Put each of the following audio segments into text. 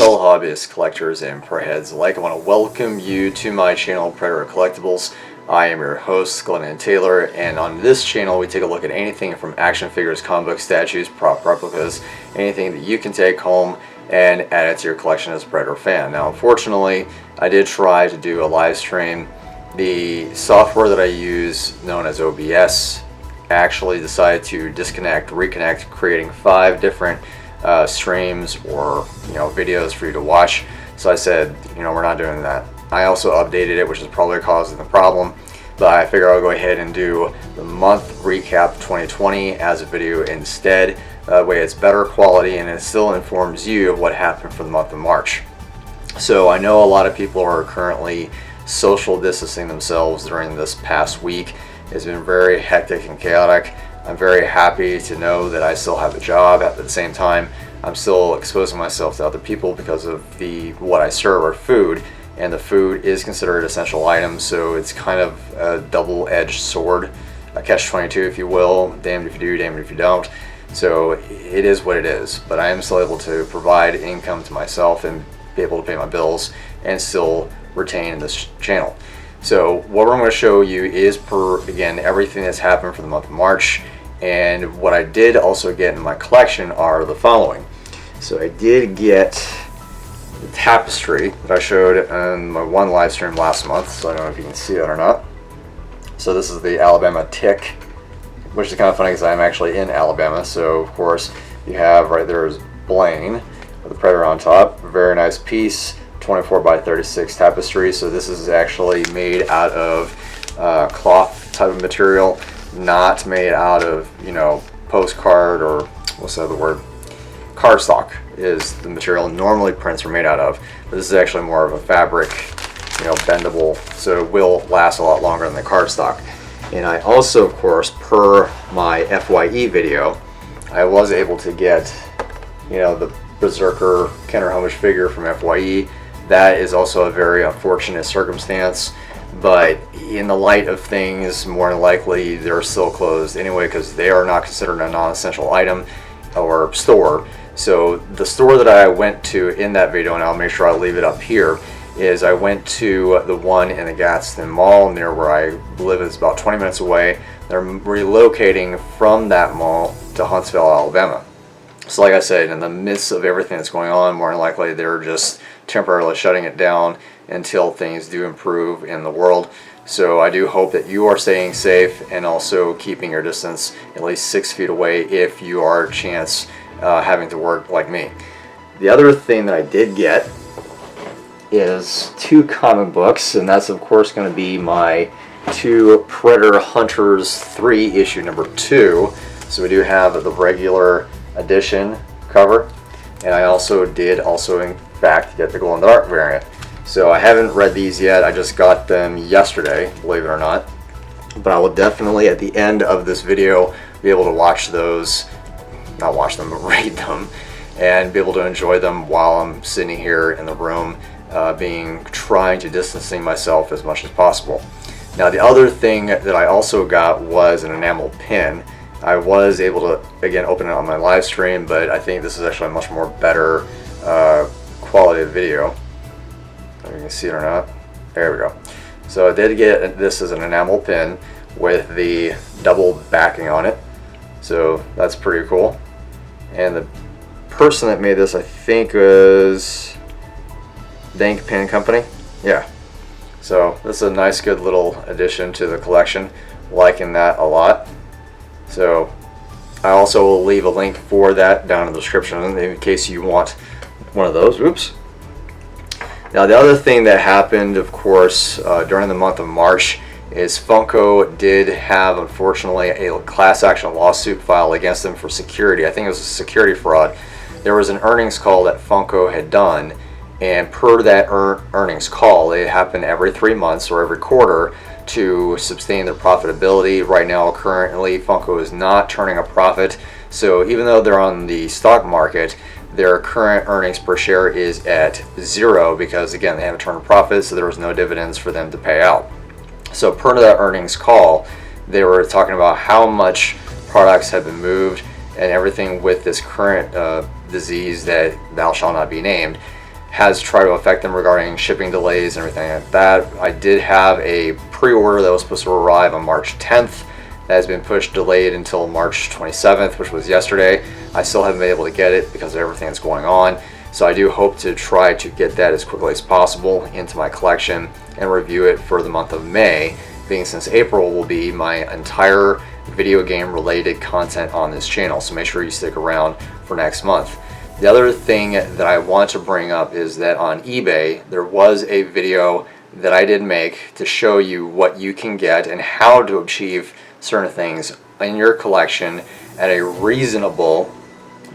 fellow hobbyists, collectors, and prey heads alike. I want to welcome you to my channel, Predator Collectibles. I am your host, Glennon Taylor, and on this channel we take a look at anything from action figures, comic book statues, prop replicas, anything that you can take home and add it to your collection as a Predator fan. Now, unfortunately, I did try to do a live stream. The software that I use, known as OBS, actually decided to disconnect, reconnect, creating 5 different streams or videos for you to watch. So I said, we're not doing that. I also updated it, which is probably causing the problem, but I figure I'll go ahead and do the month recap 2020 as a video instead. That way it's better quality and it still informs you of what happened for the month of March. So I know a lot of people are currently social distancing themselves during this past week. It's been very hectic and chaotic. I'm very happy to know that I still have a job. At the same time, I'm still exposing myself to other people because of what I serve are food, and the food is considered essential items, so it's kind of a double-edged sword, a catch-22 if you will, damned if you do, damned if you don't. So it is what it is, but I am still able to provide income to myself and be able to pay my bills and still retain this channel. So what I'm going to show you is again everything that's happened for the month of March, and what I did also get in my collection are the following. So I did get the tapestry that I showed on my one live stream last month, so I don't know if you can see it or not. So this is the Alabama Tick, which is kind of funny because I'm actually in Alabama. So of course you have right there is Blaine with the Predator on top. Very nice piece, 24 by 36 tapestry. So this is actually made out of cloth type of material, not made out of postcard, or what's the other word, cardstock is the material normally prints are made out of, but this is actually more of a fabric, bendable, so it will last a lot longer than the cardstock. And I also, of course, per my FYE video, I was able to get the Berserker Kenner Homage figure from FYE. That is also a very unfortunate circumstance, but in the light of things, more than likely they're still closed anyway because they are not considered a non-essential item or store. So the store that I went to in that video, and I'll make sure I'll leave it up here, is I went to the one in the Gadsden Mall near where I live. It's about 20 minutes away. They're relocating from that mall to Huntsville, Alabama. So like I said, in the midst of everything that's going on, more than likely they're just temporarily shutting it down until things do improve in the world. So I do hope that you are staying safe and also keeping your distance at least 6 feet away if you are chance having to work like me. The other thing that I did get is 2 comic books, and that's of course going to be my 2 Predator Hunters 3 issue number 2. So we do have the regular edition cover, and I also did in fact get the glow in the dark variant. So I haven't read these yet. I just got them yesterday, believe it or not, but I will definitely at the end of this video be able to watch those, not watch them, but read them, and be able to enjoy them while I'm sitting here in the room trying to distancing myself as much as possible. Now the other thing that I also got was an enamel pin. I was able to again open it on my live stream, but I think this is actually a much more better quality of video. I don't know if you can see it or not. There we go. So I did get this as an enamel pin with the double backing on it, so that's pretty cool. And the person that made this, I think, was Dank Pin Company. Yeah. So this is a nice, good little addition to the collection. Liking that a lot. So I also will leave a link for that down in the description in case you want one of those. Oops. Now the other thing that happened, of course, during the month of March is Funko did have, unfortunately, a class action lawsuit filed against them for security. I think it was a security fraud. There was an earnings call that Funko had done, and per that earnings call, it happened every 3 months or every quarter to sustain their profitability. Right now, currently, Funko is not turning a profit, so even though they're on the stock market, their current earnings per share is at 0 because, again, they haven't turned a profit, so there was no dividends for them to pay out. So per that earnings call, they were talking about how much products have been moved and everything with this current disease that thou shall not be named. has tried to affect them regarding shipping delays and everything like that. I did have a pre-order that was supposed to arrive on March 10th. That has been delayed until March 27th, which was yesterday. I still haven't been able to get it because of everything that's going on. So I do hope to try to get that as quickly as possible into my collection and review it for the month of May, being since April will be my entire video game related content on this channel. So make sure you stick around for next month. The other thing that I want to bring up is that on eBay, there was a video that I did make to show you what you can get and how to achieve certain things in your collection at a reasonable,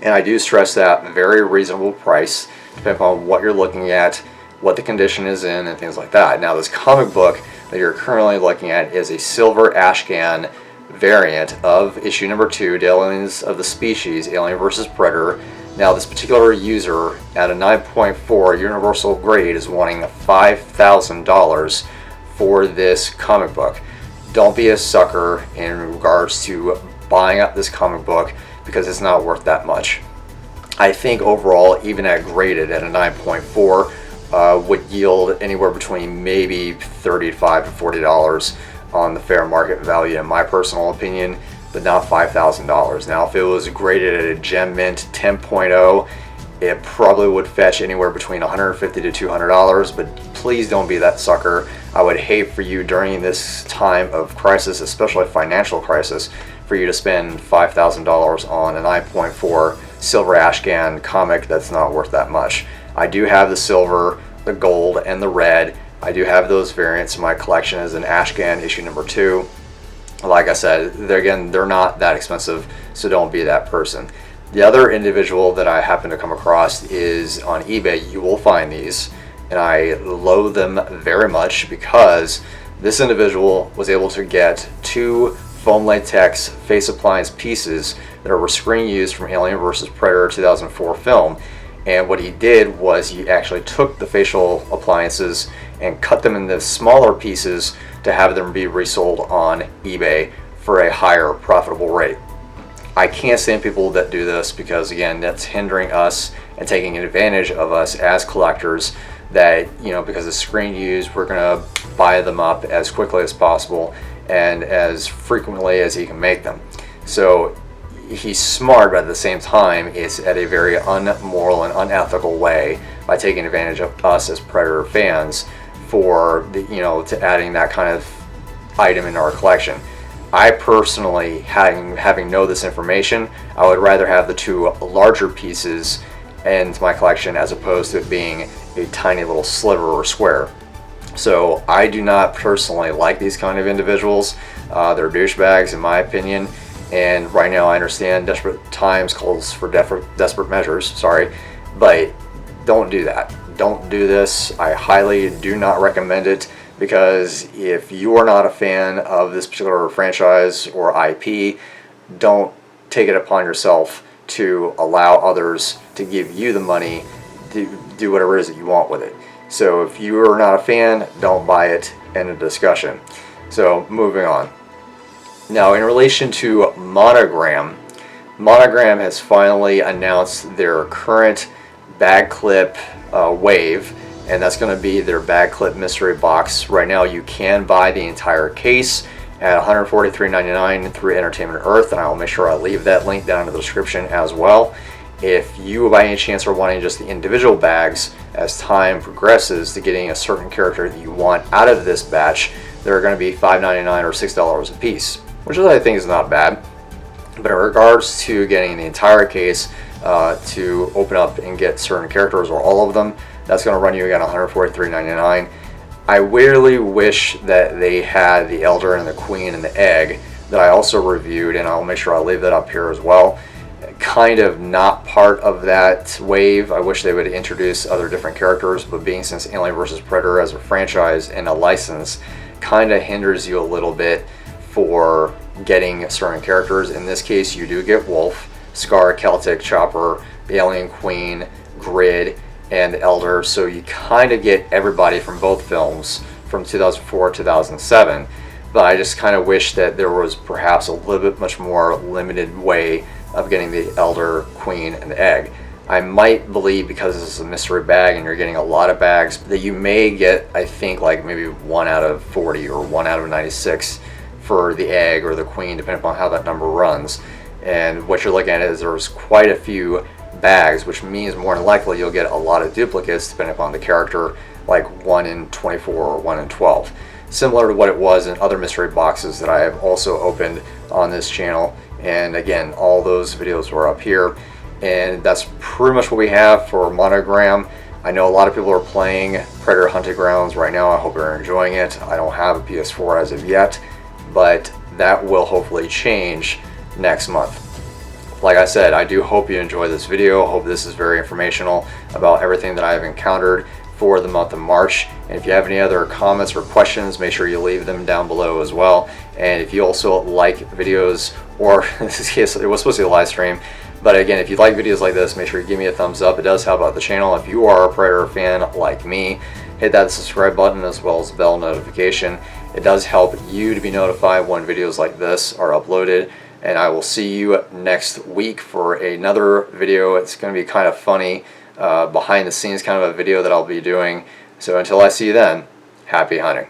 and I do stress that, very reasonable price, depending on what you're looking at, what the condition is in, and things like that. Now, this comic book that you're currently looking at is a silver ashcan variant of issue number 2, The Aliens of the Species, Alien vs. Predator. Now, this particular user at a 9.4 universal grade is wanting $5,000 for this comic book. Don't be a sucker in regards to buying up this comic book because it's not worth that much. I think overall, even at graded at a 9.4, would yield anywhere between maybe $35 to $40 on the fair market value in my personal opinion, but not $5,000. Now, if it was graded at a Gem Mint 10.0, it probably would fetch anywhere between $150 to $200, but please don't be that sucker. I would hate for you during this time of crisis, especially financial crisis, for you to spend $5,000 on a 9.4 silver ashcan comic that's not worth that much. I do have the silver, the gold, and the red. I do have those variants in my collection as an ashcan issue number 2. Like I said, they're not that expensive, so don't be that person. The other individual that I happen to come across is on eBay. You will find these, and I loathe them very much because this individual was able to get 2 foam latex face appliance pieces that were screen used from Alien vs. Predator 2004 film. And what he did was he actually took the facial appliances and cut them into smaller pieces to have them be resold on eBay for a higher profitable rate. I can't stand people that do this because, again, that's hindering us and taking advantage of us as collectors that, because it's screen used, we're going to buy them up as quickly as possible and as frequently as he can make them. So he's smart, but at the same time, it's at a very unmoral and unethical way by taking advantage of us as Predator fans for to adding that kind of item in our collection. I personally, having know this information, I would rather have the 2 larger pieces in my collection as opposed to it being a tiny little sliver or square. So I do not personally like these kind of individuals. They're douchebags in my opinion. And right now I understand desperate times calls for desperate measures, but don't do that. Don't do this. I highly do not recommend it, because if you are not a fan of this particular franchise or IP, don't take it upon yourself to allow others to give you the money to do whatever it is that you want with it. So if you are not a fan, don't buy it. End of discussion. So moving on. Now, in relation to Monogram, Monogram has finally announced their current bag clip wave, and that's going to be their bag clip mystery box. Right now, you can buy the entire case at $143.99 through Entertainment Earth, and I will make sure I leave that link down in the description as well. If you, by any chance, are wanting just the individual bags, as time progresses to getting a certain character that you want out of this batch, they're going to be $5.99 or $6 a piece, which I think is not bad. But in regards to getting the entire case to open up and get certain characters or all of them, that's going to run you again $143.99. I really wish that they had the Elder and the Queen and the Egg that I also reviewed, and I'll make sure I'll leave that up here as well. Kind of not part of that wave. I wish they would introduce other different characters, but being since Alien vs. Predator as a franchise and a license kind of hinders you a little bit for getting certain characters. In this case, you do get Wolf, Scar, Celtic, Chopper, the Alien Queen, Grid, and Elder, so you kind of get everybody from both films from 2004 2007. But I just kind of wish that there was perhaps a little bit much more limited way of getting the Elder, Queen, and the Egg. I might believe, because this is a mystery bag and you're getting a lot of bags, that you may get, I think, like maybe 1 out of 40 or 1 out of 96 for the egg or the queen, depending upon how that number runs. And what you're looking at is there's quite a few bags, which means more than likely you'll get a lot of duplicates depending upon the character, like 1 in 24 or 1 in 12. Similar to what it was in other mystery boxes that I have also opened on this channel. And again, all those videos were up here. And that's pretty much what we have for Monogram. I know a lot of people are playing Predator Hunting Grounds right now. I hope you're enjoying it. I don't have a PS4 as of yet, but that will hopefully change next month. Like I said, I do hope you enjoy this video. I hope this is very informational about everything that I've encountered for the month of March. And if you have any other comments or questions, make sure you leave them down below as well. And if you also like videos, or in this case it was supposed to be a live stream, but again, if you like videos like this, make sure you give me a thumbs up. It does help out the channel. If you are a Predator fan like me, hit that subscribe button as well as bell notification. It does help you to be notified when videos like this are uploaded. And I will see you next week for another video. It's going to be kind of funny, behind the scenes kind of a video that I'll be doing. So until I see you then, happy hunting.